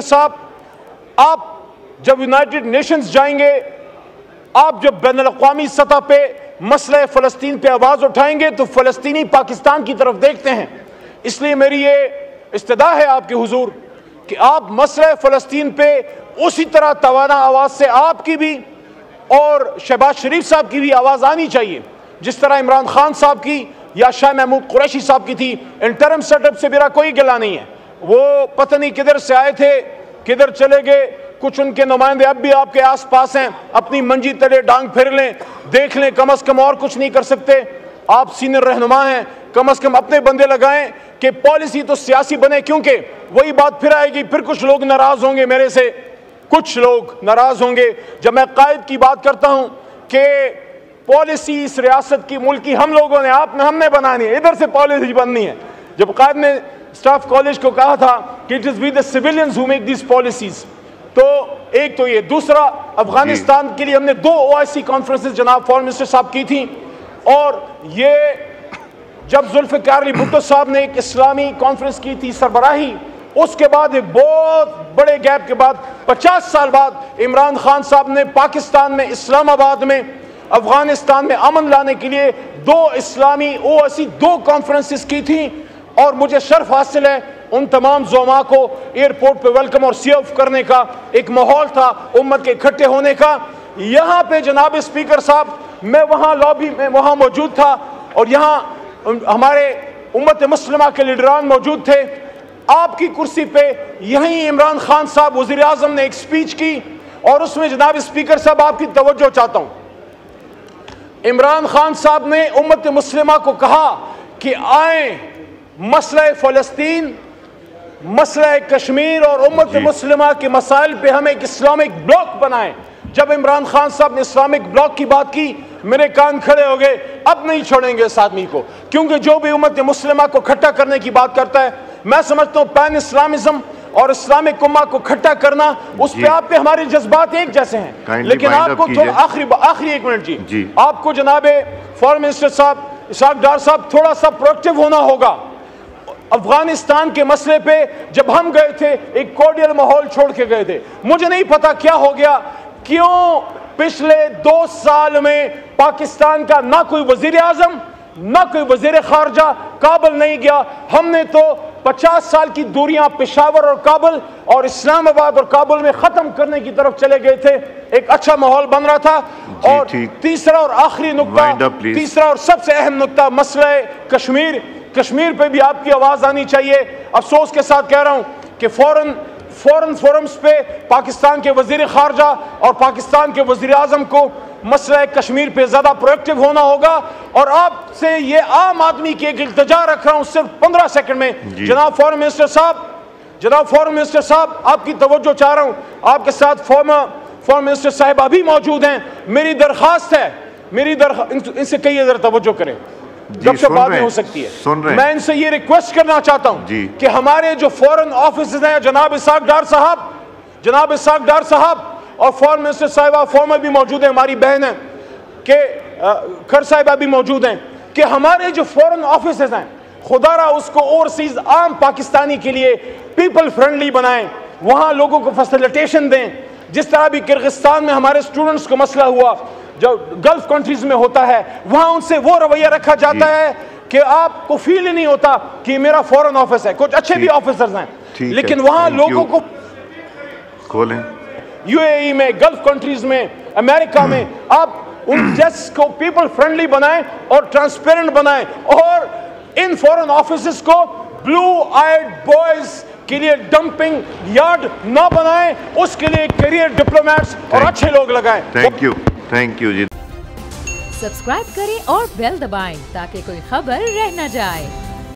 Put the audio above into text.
साहब, आप जब यूनाइटेड नेशंस जाएंगे, आप जब बैनुल-अक़वामी सतह पे मसला फ़लस्तीन पे आवाज़ उठाएंगे तो फ़लस्तीनी पाकिस्तान की तरफ देखते हैं। इसलिए मेरी ये इस्तदा है आपके हुजूर कि आप मसला फ़लस्तीन पे उसी तरह तवाना आवाज़ से आपकी भी और शहबाज शरीफ साहब की भी आवाज़ आनी चाहिए, जिस तरह इमरान खान साहब की या शाह महमूद कुरैशी साहब की थी। इंटरम सेटअप से मेरा कोई गिला नहीं है, वो पता नहीं किधर से आए थे, किधर चले गए। कुछ उनके नुमाइंदे अब भी आपके आस पास हैं, अपनी मंजी तले डांग फिर लें, देख लें, कम अज़ कम और कुछ नहीं कर सकते। आप सीनियर रहनुमा हैं, कम अज़ कम अपने बंदे लगाएं कि पॉलिसी तो सियासी बने, क्योंकि वही बात फिर आएगी, फिर कुछ लोग नाराज़ होंगे मेरे से, कुछ लोग नाराज़ होंगे जब मैं कायद की बात करता हूं कि पॉलिसी इस रियासत की, मुल्क की हम लोगों ने, हमने बनानी है, इधर से पॉलिसी बननी है। जब कायद ने स्टाफ कॉलेज को कहा था कि it is we the civilians who make this policies, तो एक तो ये, दूसरा अफगानिस्तान के लिए हमने 2 OIC कॉन्फ्रेंसेस जनाब फॉरेन मिनिस्टर साहब की थी, और ये जब जुल्फ़िकार अली भुट्टो साहब ने एक इस्लामी कॉन्फ्रेंस की थी सरबराही, उसके बाद एक बहुत बड़े गैप के बाद 50 साल बाद इमरान खान साहब ने पाकिस्तान में, इस्लामाबाद में, अफगानिस्तान में अमन लाने के लिए 2 इस्लामी OIC 2 कॉन्फ्रेंसेस की थी। और मुझे शर्फ हासिल है उन तमाम ज़ुमा को एयरपोर्ट पे वेलकम और सी ऑफ करने का, एक माहौल था उम्मत के इकट्ठे होने का। यहाँ पे जनाब स्पीकर साहब, मैं वहाँ लॉबी में वहाँ मौजूद था, और यहाँ हमारे उम्मत मुस्लिमा के लीडरान मौजूद थे। आपकी कुर्सी पे यहीं इमरान खान साहब वज़ीर आज़म ने एक स्पीच की, और उसमें जनाब स्पीकर साहब आपकी तवज्जो चाहता हूँ, इमरान खान साहब ने उम्मत मुस्लिमा को कहा कि आए मसला फ़लस्तीन, मसला कश्मीर और उम्मत मुस्लिमा के मसाइल पे हम एक इस्लामिक ब्लॉक बनाएं। जब इमरान खान साहब ने इस्लामिक ब्लॉक की बात की, मेरे कान खड़े हो गए। अब नहीं छोड़ेंगे इस आदमी को, क्योंकि जो भी उम्मत मुस्लिमा को इकट्ठा करने की बात करता है, मैं समझता हूँ पैन इस्लामिज्म और इस्लामिक उम्मा को इकट्ठा करना, उस पे आप पे हमारे जज्बात एक जैसे हैं। लेकिन आपको थोड़ा आखिरी 1 मिनट जी, आपको जनाब फॉरेन मिनिस्टर साहब इसहाक डार साहब थोड़ा सा प्रोएक्टिव होना होगा। अफगानिस्तान के मसले पे जब हम गए थे, एक कोर्डियल माहौल छोड़ के गए थे। मुझे नहीं पता क्या हो गया, क्यों पिछले 2 साल में पाकिस्तान का ना कोई वजीर आजम, ना कोई वजीर खारजा काबुल नहीं गया। हमने तो 50 साल की दूरियां पेशावर और काबुल और इस्लामाबाद और काबुल में खत्म करने की तरफ चले गए थे। एक अच्छा माहौल बन रहा था। और तीसरा और आखिरी नुक्ता, तीसरा और सबसे अहम नुक्ता, मसला कश्मीर पे भी आपकी आवाज आनी चाहिए। अफसोस के साथ कह रहा हूं कि फॉरेन फोरम्स पे पाकिस्तान के वजीर खारजा और पाकिस्तान के वजीर आजम को मसला कश्मीर पे ज्यादा प्रोएक्टिव होना होगा। और आपसे ये आम आदमी की एक इल्तिजा रख रहा हूं सिर्फ 15 सेकंड में। जनाब फॉरेन मिनिस्टर साहब, आपकी तवज्जो चाह रहा हूं। आपके साथ फॉरेन मिनिस्टर साहिबा भी मौजूद हैं। मेरी दरखास्त है, इनसे कई इधर तवज्जो करें, जब से बात नहीं हो सकती है। मैं इनसे ये रिक्वेस्ट करना चाहता हूं कि हमारे जो फॉरेन ऑफिस हैं, जनाब इसहाक डार साहब और फॉरेन मिनिस्टर साहिबा फॉर्मर भी मौजूद हैं, हमारी बहन है कि खर साहिबा भी मौजूद हैं, कि हमारे जो फॉरेन ऑफिस हैं खुदारा उसको ओवरसीज आम पाकिस्तानी के लिए पीपल फ्रेंडली बनाएं, वहां लोगों को फैसिलिटेशन दें। जिस तरह भी किर्गिस्तान में हमारे स्टूडेंट्स को मसला हुआ, जो गल्फ कंट्रीज में होता है, वहां उनसे वो रवैया रखा जाता है कि आपको फील ही नहीं होता कि मेरा फॉरेन ऑफिस है। कुछ अच्छे भी ऑफिसर्स हैं, लेकिन वहां लोगों को खोलें, UAE में, गल्फ कंट्रीज में, अमेरिका में, आप उन जस्ट को पीपल फ्रेंडली बनाएं और ट्रांसपेरेंट बनाएं। और इन फॉरेन ऑफिस को ब्लू आइड बॉयज के लिए डंपिंग यार्ड ना बनाएं, उसके लिए करियर डिप्लोमेट्स और अच्छे लोग लगाएं। Thank you ji. सब्सक्राइब करें और बेल दबाएं ताकि कोई खबर रह न जाए।